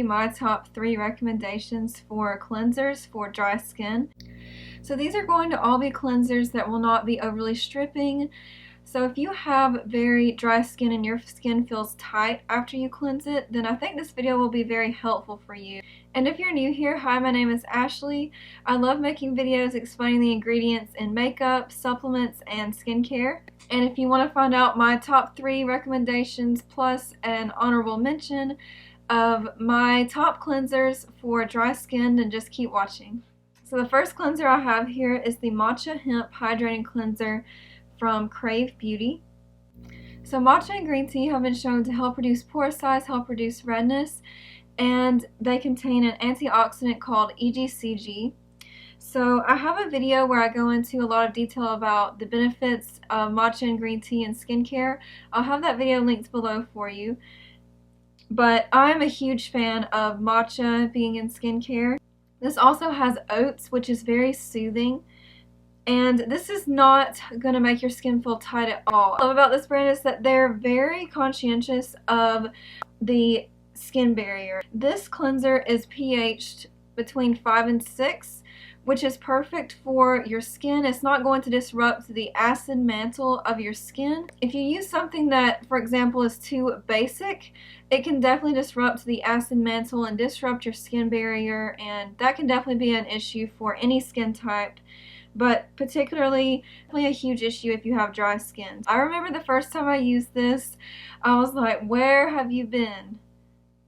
my top 3 recommendations for cleansers for dry skin. So these are going to all be cleansers that will not be overly stripping. So if you have very dry skin and your skin feels tight after you cleanse it, then I think this video will be very helpful for you. And if you're new here, hi, my name is Ashley. I love making videos explaining the ingredients in makeup, supplements, and skincare. And if you want to find out my top 3 recommendations plus an honorable mention of my top cleansers for dry skin, then just keep watching. So the first cleanser I have here is the Matcha Hemp Hydrating Cleanser from Crave Beauty. So matcha and green tea have been shown to help reduce pore size, help reduce redness, and they contain an antioxidant called EGCG. So I have a video where I go into a lot of detail about the benefits of matcha and green tea in skincare. I'll have that video linked below for you. But I'm a huge fan of matcha being in skincare. This also has oats, which is very soothing. And this is not going to make your skin feel tight at all. What I love about this brand is that they're very conscientious of the skin barrier. This cleanser is pH'd between 5 and 6, which is perfect for your skin. It's not going to disrupt the acid mantle of your skin. If you use something that, for example, is too basic, it can definitely disrupt the acid mantle and disrupt your skin barrier, and that can definitely be an issue for any skin type. But particularly a huge issue if you have dry skin. I remember the first time I used this, I was like, where have you been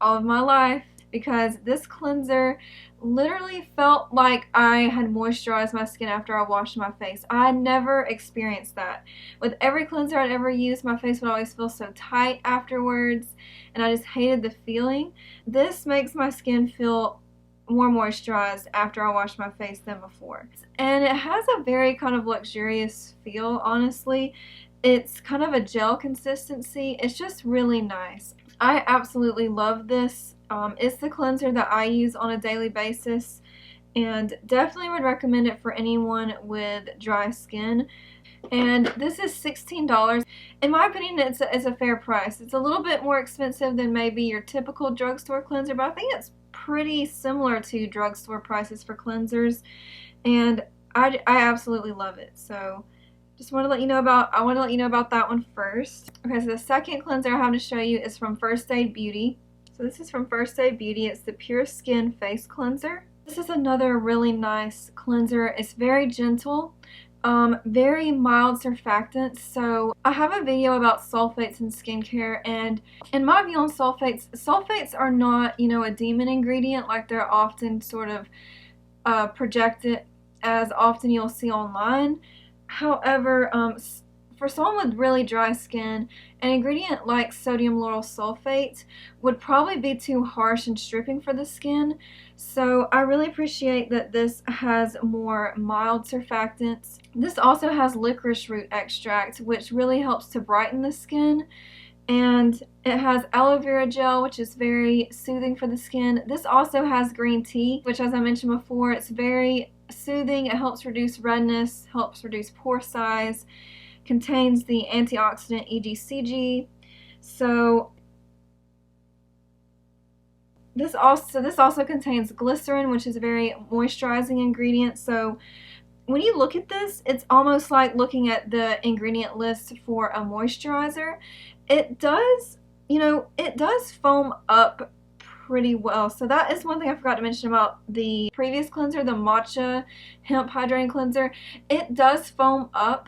all of my life? Because this cleanser literally felt like I had moisturized my skin after I washed my face. I never experienced that. With every cleanser I'd ever used, my face would always feel so tight afterwards, and I just hated the feeling. This makes my skin feel more moisturized after I wash my face than before. And it has a very kind of luxurious feel, honestly. It's kind of a gel consistency. It's just really nice. I absolutely love this. It's the cleanser that I use on a daily basis, and definitely would recommend it for anyone with dry skin. And this is $16. In my opinion, it's a fair price. It's a little bit more expensive than maybe your typical drugstore cleanser, but I think it's pretty similar to drugstore prices for cleansers, and I absolutely love it. So just want to let you know about that one first. Okay, so the second cleanser I have to show you is from First Aid Beauty. So this is from First Aid Beauty. It's the Pure Skin Face Cleanser. This is another really nice cleanser. It's very gentle. Very mild surfactants. So I have a video about sulfates in skincare, and in my view on sulfates are not, a demon ingredient like they're often sort of projected as often you'll see online. However, for someone with really dry skin, an ingredient like sodium lauryl sulfate would probably be too harsh and stripping for the skin. So I really appreciate that this has more mild surfactants. This also has licorice root extract, which really helps to brighten the skin. And it has aloe vera gel, which is very soothing for the skin. This also has green tea, which, as I mentioned before, it's very soothing. It helps reduce redness, helps reduce pore size, contains the antioxidant EGCG. So this also contains glycerin, which is a very moisturizing ingredient. So when you look at this, it's almost like looking at the ingredient list for a moisturizer. It does, it does foam up pretty well. So that is one thing I forgot to mention about the previous cleanser, the Matcha Hemp Hydrating Cleanser. It does foam up,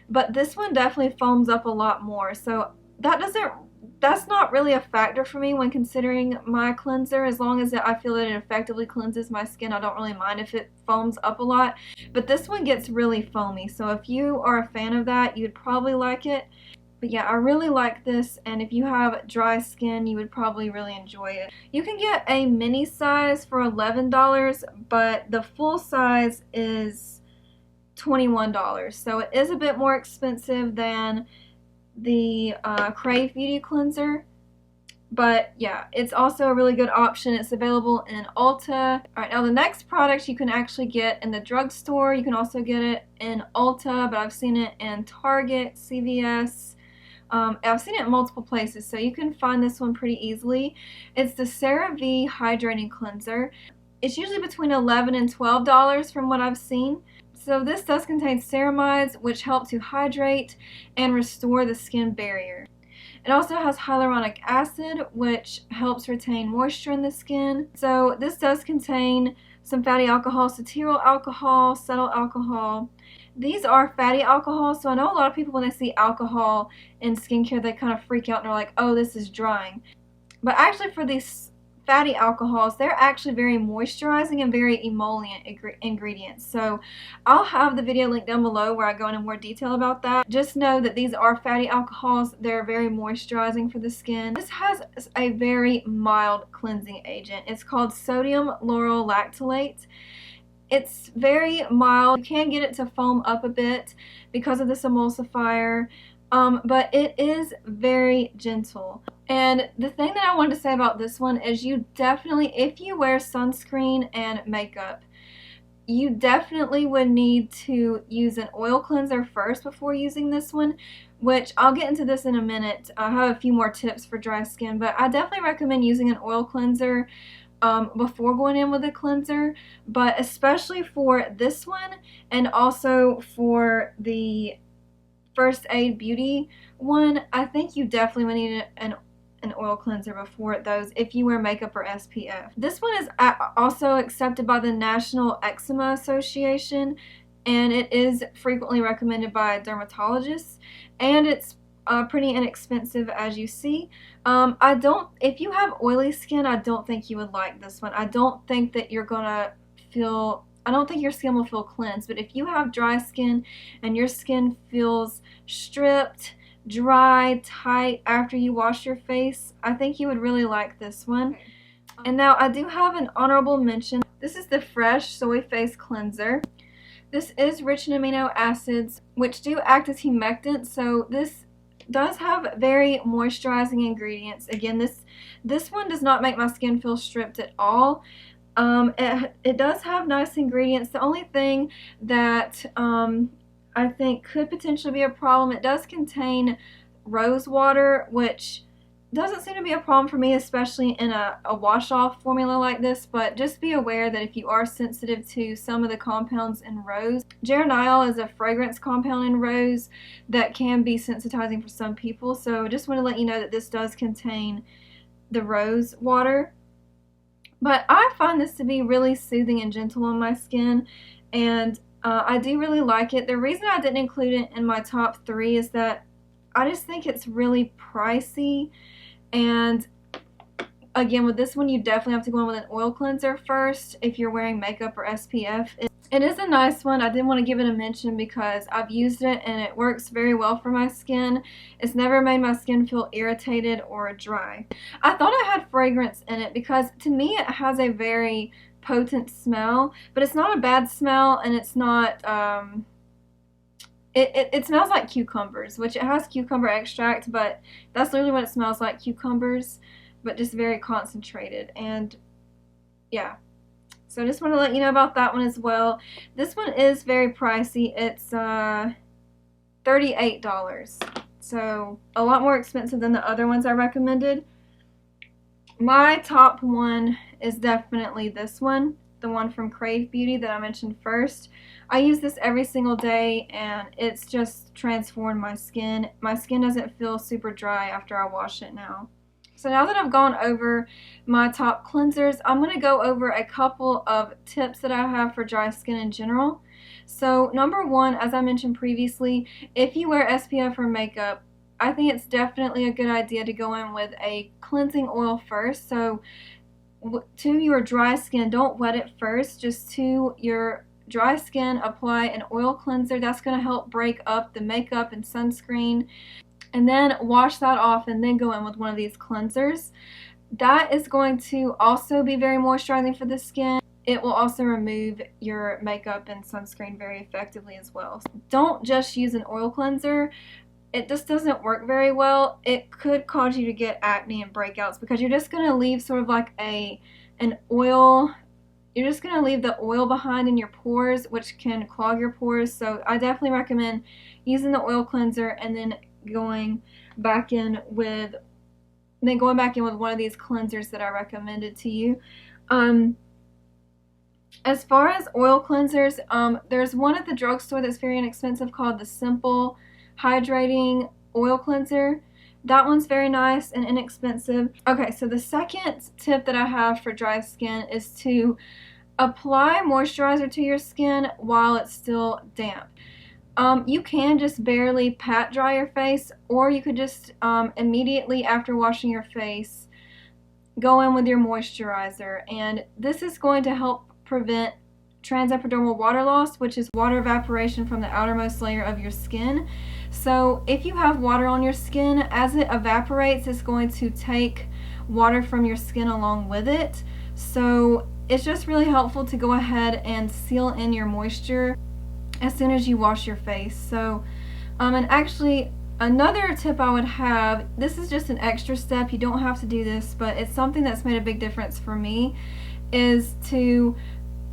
but this one definitely foams up a lot more. So that's not really a factor for me when considering my cleanser. As long as I feel that it effectively cleanses my skin, I don't really mind if it foams up a lot. But this one gets really foamy, so if you are a fan of that, you'd probably like it. But yeah, I really like this, and if you have dry skin, you would probably really enjoy it. You can get a mini size for $11, but the full size is $21. So it is a bit more expensive than the Crave Beauty Cleanser. But yeah, it's also a really good option. It's available in Ulta. Alright, now the next product you can actually get in the drugstore. You can also get it in Ulta, but I've seen it in Target, CVS, I've seen it in multiple places, so you can find this one pretty easily. It's the Cerave Hydrating Cleanser. It's usually between $11 and $12 from what I've seen. So this does contain ceramides, which help to hydrate and restore the skin barrier. It also has hyaluronic acid, which helps retain moisture in the skin. So this does contain some fatty alcohol, cetyl alcohol, cetyl alcohol. These are fatty alcohols, so I know a lot of people, when they see alcohol in skincare, they kind of freak out and they're like, oh, this is drying. But actually, for these fatty alcohols, they're actually very moisturizing and very emollient ingredients. So I'll have the video link down below where I go into more detail about that. Just know that these are fatty alcohols. They're very moisturizing for the skin. This has a very mild cleansing agent. It's called sodium lauryl lactylate. It's very mild. You can get it to foam up a bit because of this emulsifier, but it is very gentle. And the thing that I wanted to say about this one is you definitely, if you wear sunscreen and makeup, you definitely would need to use an oil cleanser first before using this one, which I'll get into this in a minute. I have a few more tips for dry skin, but I definitely recommend using an oil cleanser before going in with a cleanser, but especially for this one and also for the First Aid Beauty one, I think you definitely would need an oil cleanser before those if you wear makeup or SPF. This one is also accepted by the National Eczema Association, and it is frequently recommended by dermatologists, and it's pretty inexpensive, as you see. If you have oily skin, I don't think you would like this one. I don't think that you're gonna feel, I don't think your skin will feel cleansed, but if you have dry skin and your skin feels stripped, dry, tight after you wash your face, I think you would really like this one. Okay. And now I do have an honorable mention. This is the Fresh Soy Face Cleanser. This is rich in amino acids, which do act as humectants, so this does have very moisturizing ingredients. Again, this one does not make my skin feel stripped at all. It does have nice ingredients. The only thing that I think could potentially be a problem, it does contain rose water, which doesn't seem to be a problem for me, especially in a wash-off formula like this, but just be aware that if you are sensitive to some of the compounds in rose, geraniol is a fragrance compound in rose that can be sensitizing for some people, so just want to let you know that this does contain the rose water. But I find this to be really soothing and gentle on my skin, and I do really like it. The reason I didn't include it in my top 3 is that I just think it's really pricey, and again, with this one you definitely have to go in with an oil cleanser first if you're wearing makeup or SPF. It is a nice one. I did want to give it a mention because I've used it and it works very well for my skin. It's never made my skin feel irritated or dry. I thought it had fragrance in it because to me it has a very potent smell, but it's not a bad smell, and it's not it smells like cucumbers, which it has cucumber extract, but that's literally what it smells like, cucumbers, but just very concentrated. And yeah, so I just want to let you know about that one as well. This one is very pricey. It's $38, so a lot more expensive than the other ones I recommended. My top one is definitely this one, the one from Crave Beauty that I mentioned first. I use this every single day and it's just transformed my skin. My skin doesn't feel super dry after I wash it now. So now that I've gone over my top cleansers, I'm going to go over a couple of tips that I have for dry skin in general. So number 1, as I mentioned previously, if you wear SPF or makeup, I think it's definitely a good idea to go in with a cleansing oil first. So to your dry skin, don't wet it first. Just to your dry skin, apply an oil cleanser. That's going to help break up the makeup and sunscreen. And then wash that off and then go in with one of these cleansers. That is going to also be very moisturizing for the skin. It will also remove your makeup and sunscreen very effectively as well. Don't just use an oil cleanser. It just doesn't work very well. It could cause you to get acne and breakouts because you're just going to leave sort of like an oil. You're just going to leave the oil behind in your pores, which can clog your pores. So I definitely recommend using the oil cleanser and then going back in with one of these cleansers that I recommended to you. As far as oil cleansers, there's one at the drugstore that's very inexpensive called the Simple Hydrating Oil Cleanser. That one's very nice and inexpensive. Okay, so the second tip that I have for dry skin is to apply moisturizer to your skin while it's still damp. You can just barely pat dry your face, or you could just immediately after washing your face go in with your moisturizer, and this is going to help prevent transepidermal water loss, which is water evaporation from the outermost layer of your skin. So if you have water on your skin, as it evaporates, it's going to take water from your skin along with it. So it's just really helpful to go ahead and seal in your moisture as soon as you wash your face. So and actually another tip I would have, this is just an extra step, you don't have to do this, but it's something that's made a big difference for me, is to,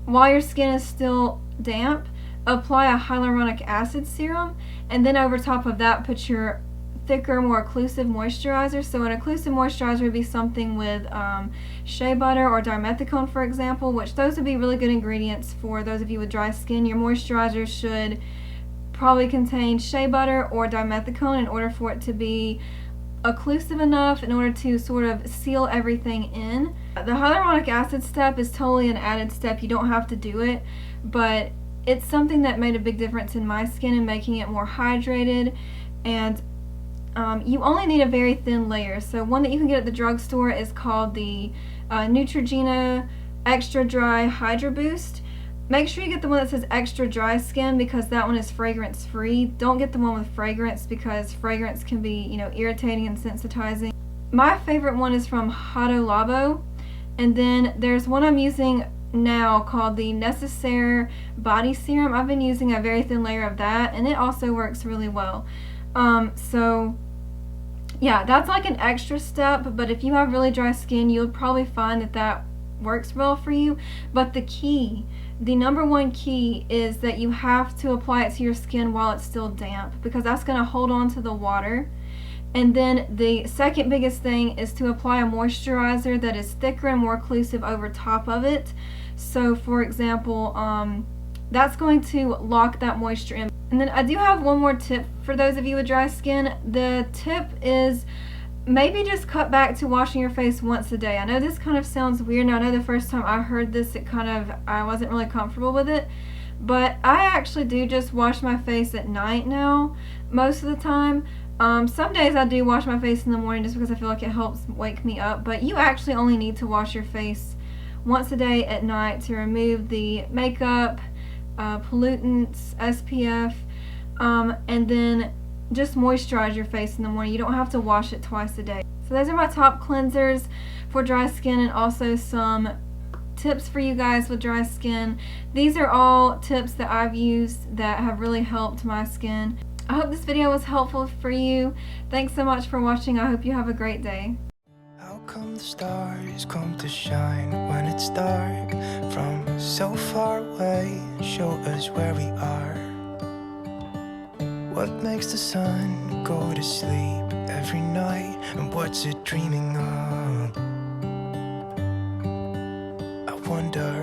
while your skin is still damp, apply a hyaluronic acid serum, and then over top of that put your thicker, more occlusive moisturizer. So an occlusive moisturizer would be something with shea butter or dimethicone, for example, which those would be really good ingredients for those of you with dry skin. Your moisturizer should probably contain shea butter or dimethicone in order for it to be occlusive enough in order to sort of seal everything in. The hyaluronic acid step is totally an added step. You don't have to do it, but it's something that made a big difference in my skin in making it more hydrated. And you only need a very thin layer. So one that you can get at the drugstore is called the Neutrogena Extra Dry Hydra Boost. Make sure you get the one that says extra dry skin, because that one is fragrance free. Don't get the one with fragrance, because fragrance can be, you know, irritating and sensitizing. My favorite one is from Hado Labo, and then there's one I'm using now called the Necessaire Body Serum. I've been using a very thin layer of that, and it also works really well. So yeah, that's like an extra step, but if you have really dry skin, you'll probably find that that works well for you. But the number one key is that you have to apply it to your skin while it's still damp, because that's going to hold on to the water. And then the second biggest thing is to apply a moisturizer that is thicker and more occlusive over top of it. So for example, that's going to lock that moisture in. And then I do have one more tip for those of you with dry skin. The tip is maybe just cut back to washing your face once a day. I know this kind of sounds weird, and I know the first time I heard this, I wasn't really comfortable with it, but I actually do just wash my face at night now, most of the time. Some days I do wash my face in the morning just because I feel like it helps wake me up, but you actually only need to wash your face once a day at night to remove the makeup, pollutants, SPF, and then just moisturize your face in the morning. You don't have to wash it twice a day. So those are my top cleansers for dry skin, and also some tips for you guys with dry skin. These are all tips that I've used that have really helped my skin. I hope this video was helpful for you. Thanks so much for watching. I hope you have a great day. How come the stars come to shine when it's dark from so far away? Show us where we are. What makes the sun go to sleep every night, and what's it dreaming of? I wonder